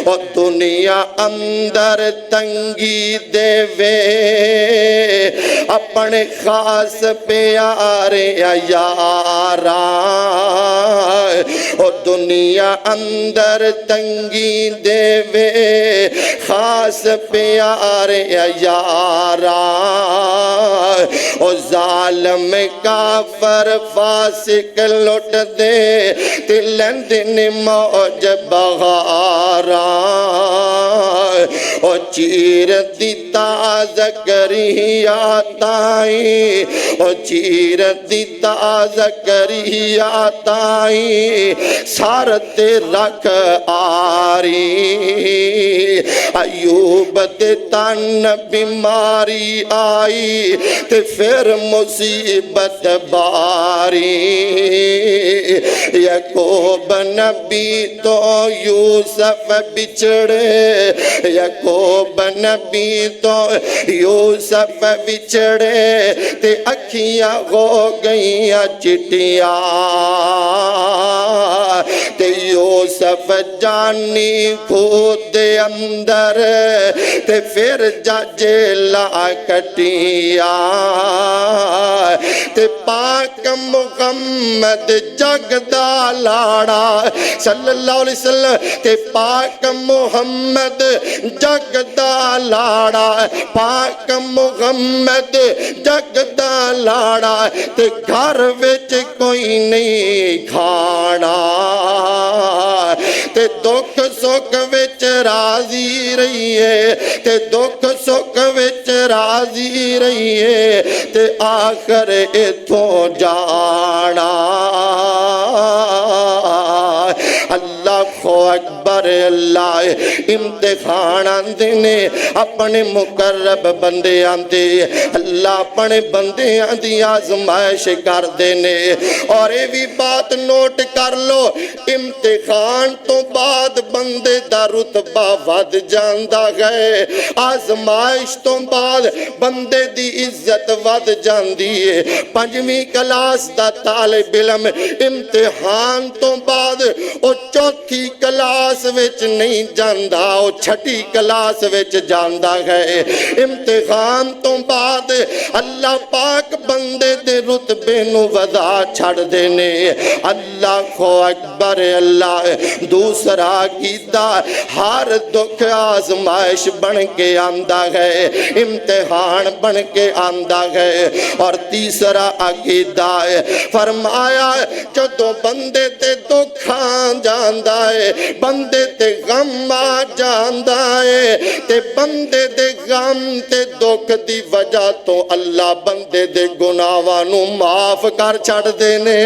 ओ दुनिया अंदर तंगी देवे अपने खास प्यारे यारा। ओ दुनिया अंदर तंगी देवे खास प्यारे यारा। ओ जालिम काफर फासिक लुट दे तिलंदिन मौज बहारा। ओ चीर दिता ज़करिया ताई, ओ चीर दिता ज़करिया ताई सर ते रख आरी। अयूब ते तन बीमारी आई ते फिर मुसीबत बारी। याकूब नबी तो यूसुफ बिछड़े, याकूब नबी तो यूसुफ बिछड़े ते अखियां हो गईयां चिटिया। ते यूसुफ जानी खुद अंदर ते फिर जेला कटिया। ते पाक मुहम्मद जगदा लाड़ा सल्लल्लाहु अलैहि वसल्लम ते पाक मुहम्मद जगदा लाड़ा, पाक मुहम्मद जगदा लाड़ा ते घर विच कोई नहीं खाना। ते दुख सुख विच राजी रहिए, ते दुख सुख विच राजी रहिए ते आखिर इथों जाना। अल्लाह खो अकबर। अल्लाह इम्तिहान आंदे ने अपने मुकर्रब बंदे आंदे, अल्लाह अपने बंदियां दी आजमाइश करदे ने। और ये भी बात नोट कर लो, इम्तिहान तो बाद बंदे दा रुतबा वध जांदा है, आजमाइश तो बाद बंदे दी इज्जत वध जांदी है। पंजवीं क्लास दा तालिब इल्म इम्तिहान तो बाद ओ चौथी क्लास विच नहीं जांदा, ओ छठी क्लास विच जांदा है। इम्तिहान तो बाद अल्लाह पाक बंदे दे रुतबे नूं वधा छड्डदे ने। अल्लाह खो अकबर। अल्लाह दूसरा कीदा हर दुख आजमाइश बन के आंदा है, इम्तिहान बन के आंदा है। और तीसरा अकीदा है, फरमाया जदों बंदे ते दुख आ जांदा है, बंदे ते गम आ जांदा है, ते बंदे दे गम ते दुख दी वजह तो अल्लाह बंदे दे गुनाहां नूं माफ कर छड्डदे ने।